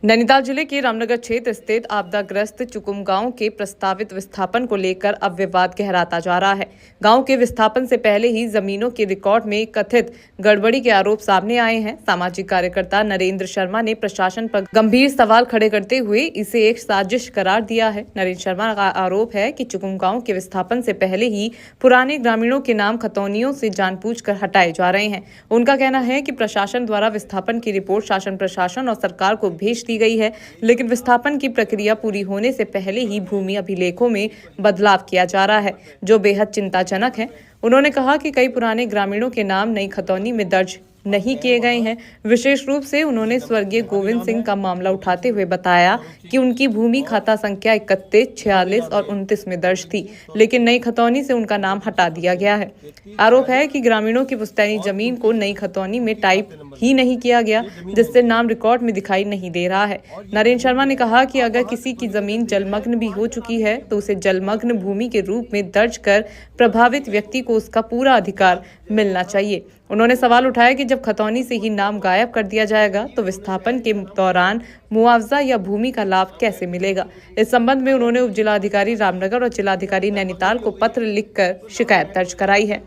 नैनीताल जिले के रामनगर क्षेत्र स्थित आपदाग्रस्त चुकुम गांव के प्रस्तावित विस्थापन को लेकर अब विवाद गहराता जा रहा है। गांव के विस्थापन से पहले ही जमीनों के रिकॉर्ड में कथित गड़बड़ी के आरोप सामने आए हैं। सामाजिक कार्यकर्ता नरेंद्र शर्मा ने प्रशासन पर गंभीर सवाल खड़े करते हुए इसे एक साजिश करार दिया है। नरेंद्र शर्मा का आरोप है कि चुकुम गाँव के विस्थापन से पहले ही पुराने ग्रामीणों के नाम खतौनियों से जानबूझकर हटाए जा रहे हैं। उनका कहना है कि प्रशासन द्वारा विस्थापन की रिपोर्ट शासन प्रशासन और सरकार को भेज दी गई है, लेकिन विस्थापन की प्रक्रिया पूरी होने से पहले ही भूमि अभिलेखों में बदलाव किया जा रहा है, जो बेहद चिंताजनक है। उन्होंने कहा कि कई पुराने ग्रामीणों के नाम नई खतौनी में दर्ज नहीं किए गए हैं। विशेष रूप से उन्होंने स्वर्गीय गोविंद सिंह का मामला उठाते हुए बताया कि उनकी भूमि खाता संख्या 31, 46 और 29 में दर्ज थी, लेकिन नई खतौनी से उनका नाम हटा दिया गया है। आरोप है कि ग्रामीणों की पुश्तैनी जमीन को नई खतौनी में टाइप ही नहीं किया गया, जिससे नाम रिकॉर्ड में दिखाई नहीं दे रहा है। नरेंद्र शर्मा ने कहा कि अगर किसी की जमीन जलमग्न भी हो चुकी है तो उसे जलमग्न भूमि के रूप में दर्ज कर प्रभावित व्यक्ति को उसका पूरा अधिकार मिलना चाहिए। उन्होंने सवाल उठाया कि जब खतौनी से ही नाम गायब कर दिया जाएगा तो विस्थापन के दौरान मुआवजा या भूमि का लाभ कैसे मिलेगा। इस संबंध में उन्होंने उप जिलाधिकारी रामनगर और जिलाधिकारी नैनीताल को पत्र लिखकर शिकायत दर्ज कराई है।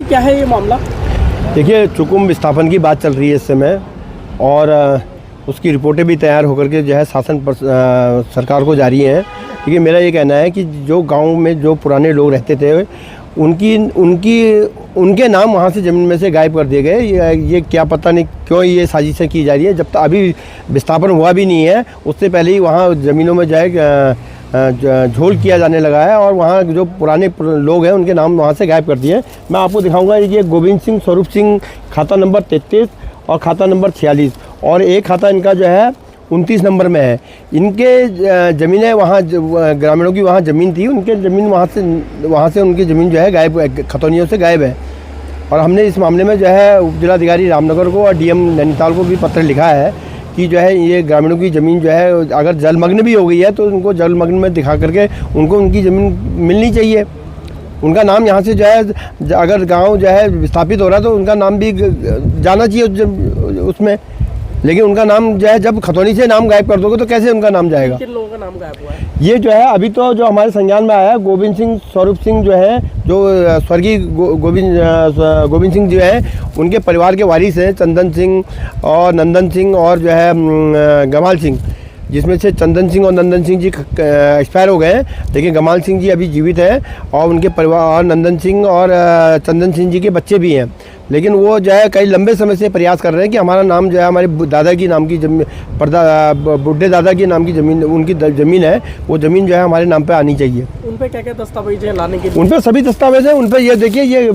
क्या है ये मामला? देखिए, चुकुम विस्थापन की बात चल रही है इस समय और उसकी रिपोर्टें भी तैयार होकर के जो है शासन पर सरकार को जारी हैं। देखिए, मेरा ये कहना है कि जो गांव में जो पुराने लोग रहते थे उनके नाम वहाँ से ज़मीन में से गायब कर दिए गए। ये क्या पता नहीं क्यों ये साजिशें की जा रही है। जब तक अभी विस्थापन हुआ भी नहीं है, उससे पहले ही वहाँ ज़मीनों में झोल किया जाने लगा है और वहाँ जो पुराने लोग हैं उनके नाम वहाँ से गायब कर दिए। मैं आपको दिखाऊंगा, ये गोविंद सिंह, स्वरूप सिंह, खाता नंबर 33 और खाता नंबर 46 और एक खाता इनका जो है 29 नंबर में है। इनके ज़मीनें वहाँ ग्रामीणों की वहाँ ज़मीन थी, उनके ज़मीन वहाँ से उनकी ज़मीन जो है गायब, खतौनियों से गायब है। और हमने इस मामले में जो है उप जिलाधिकारी रामनगर को और डीएम नैनीताल को भी पत्र लिखा है कि जो है ये ग्रामीणों की ज़मीन जो है अगर जलमग्न भी हो गई है तो उनको जलमग्न में दिखा करके उनको उनकी ज़मीन मिलनी चाहिए। उनका नाम यहाँ से जो है, अगर गांव जो है विस्थापित हो रहा है तो उनका नाम भी जाना चाहिए उसमें, लेकिन उनका नाम जो है जब खतौनी से नाम गायब कर दोगे तो कैसे उनका नाम जाएगा? किन लोगों का नाम गायब हुआ है? ये जो है अभी तो जो हमारे संज्ञान में आया है, गोविंद सिंह, स्वरूप सिंह जो है, जो स्वर्गीय गोविंद सिंह जो है उनके परिवार के वारिस हैं, चंदन सिंह और नंदन सिंह और जो है गमाल सिंह, जिसमें से चंदन सिंह और नंदन सिंह जी एक्सपायर हो गए हैं, लेकिन गमाल सिंह जी अभी जीवित हैं और उनके परिवार और नंदन सिंह और चंदन सिंह जी के बच्चे भी हैं। लेकिन वो जो है कई लंबे समय से प्रयास कर रहे हैं कि हमारा नाम जो है हमारे दादा की नाम की जमीन, बुढ़े दादा की नाम की ज़मीन, उनकी ज़मीन है, वो ज़मीन जो है हमारे नाम पे आनी चाहिए। उन पे क्या क्या दस्तावेज है लाने के लिए? उन पर सभी दस्तावेज हैं। उन पर ये देखिए, ये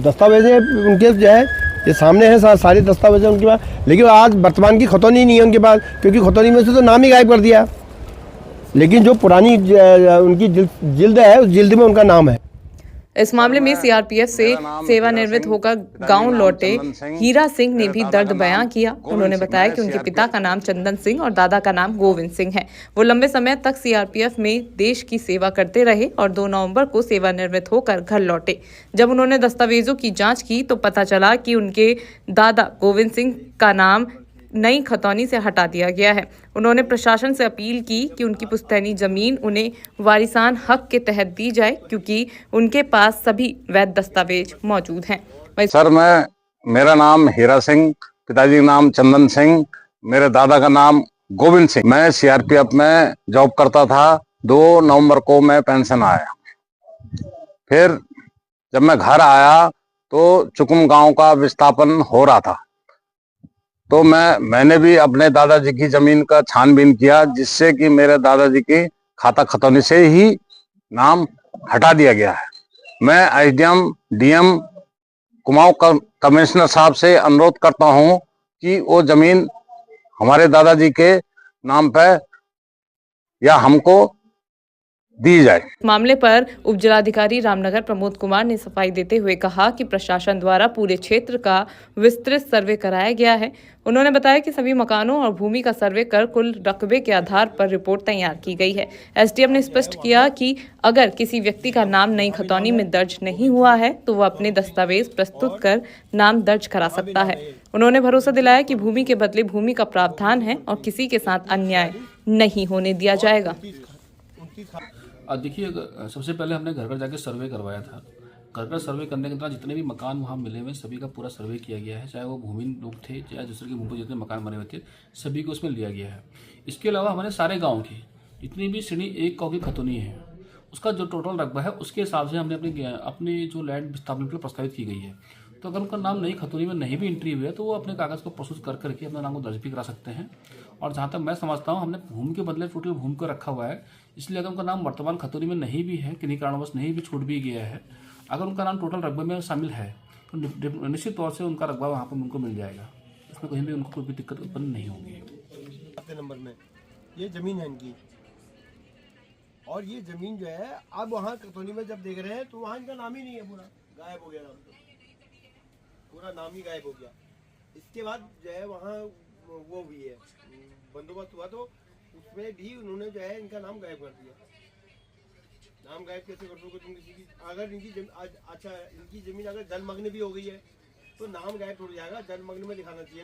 दस्तावेज उनके जो है ये सामने है, सारे दस्तावेज हैं उनके पास, लेकिन आज वर्तमान की खतौनी नहीं है उनके पास, क्योंकि खतौनी में से तो नाम ही गायब कर दिया। लेकिन जो पुरानी उनकी जिल्द है, उस जिल्द में उनका नाम है। इस मामले में सीआरपीएफ से सेवानिवृत्त होकर गांव लौटे हीरा सिंह ने भी दर्द बयां किया। उन्होंने बताया कि उनके पिता का नाम चंदन सिंह और दादा का नाम गोविंद सिंह है। वो लंबे समय तक सीआरपीएफ में देश की सेवा करते रहे और 2 नवंबर को सेवानिवृत्त होकर घर लौटे। जब उन्होंने दस्तावेजों की जांच की तो पता चला कि उनके दादा गोविंद सिंह का नाम नई खतौनी से हटा दिया गया है। उन्होंने प्रशासन से अपील की कि उनकी पुश्तैनी जमीन उन्हें वारिसान हक के तहत दी जाए, क्योंकि उनके पास सभी वैध दस्तावेज मौजूद हैं। सर, मेरा नाम हीरा सिंह, पिताजी का नाम चंदन सिंह, मेरे दादा का नाम गोविंद सिंह। मैं सीआरपीएफ में जॉब करता था। 2 नवंबर को मैं पेंशन आया। फिर जब मैं घर आया तो चुकुम गांव का विस्थापन हो रहा था, तो मैंने भी अपने दादाजी की जमीन का छानबीन किया, जिससे कि मेरे दादाजी के खाता खतौनी से ही नाम हटा दिया गया है। मैं एसडीएम, डीएम, कुमाऊं कमिश्नर साहब से अनुरोध करता हूं कि वो जमीन हमारे दादाजी के नाम पे या हमको दी जाए। मामले पर उप जिलाधिकारी रामनगर प्रमोद कुमार ने सफाई देते हुए कहा कि प्रशासन द्वारा पूरे क्षेत्र का विस्तृत सर्वे कराया गया है। उन्होंने बताया कि सभी मकानों और भूमि का सर्वे कर कुल रकबे के आधार पर रिपोर्ट तैयार की गई है। एसडीएम ने स्पष्ट किया कि अगर किसी व्यक्ति का नाम नई खतौनी में दर्ज नहीं हुआ है तो वह अपने दस्तावेज प्रस्तुत कर नाम दर्ज करा सकता है। उन्होंने भरोसा दिलाया कि भूमि के बदले भूमि का प्रावधान है और किसी के साथ अन्याय नहीं होने दिया जाएगा। देखिए, सबसे पहले हमने घर घर जाके सर्वे करवाया था। घर घर सर्वे करने के दौरान जितने भी मकान वहाँ मिले हुए सभी का पूरा सर्वे किया गया है, चाहे वो भूमिहीन लोग थे चाहे दूसरे की भूमि पर जितने मकान बने हुए थे सभी को उसमें लिया गया है। इसके अलावा हमारे सारे गाँव की जितनी भी श्रेणी 1 गाँव की खतौनी है उसका जो टोटल रकबा है उसके हिसाब से हमने अपनी जो लैंड विस्थापन के लिए प्रस्तावित की गई है। तो अगर उनका नाम नई खतौनी में नहीं भी एंट्री हुई है तो वो अपने कागज़ को प्रस्तुत कर करके अपने नाम को दर्ज भी करा सकते हैं। और जहाँ तक मैं समझता हूँ हमने भूमि के बदले टोटल भूमि को रखा हुआ है, इसलिए अगर उनका नाम वर्तमान खतौनी में नहीं भी है, किन्हीं कारणवश नहीं भी छूट भी गया है, अगर उनका नाम टोटल रकबे में शामिल है तो निश्चित तौर से उनका रकबा वहाँ पर उनको मिल जाएगा। इसमें कहीं भी उनको कोई भी दिक्कत उत्पन्न नहीं होगी। नंबर में ये ज़मीन है इनकी, और ये ज़मीन जो है अब वहाँ खतौनी में जब देख रहे हैं तो वहाँ इनका नाम ही नहीं है, पूरा गायब हो गया नाम, तो पूरा नाम ही गायब हो गया। इसके बाद जो है वहाँ वो भी है बंदोबस्त हुआ तो उसमें भी उन्होंने जो है इनका नाम गायब कर दिया। नाम गायब कैसे कर दोगे तुम किसी की? अगर इनकी अच्छा इनकी ज़मीन अगर जलमग्न भी हो गई है तो नाम गायब हो जाएगा, जलमग्न में दिखाना चाहिए ना।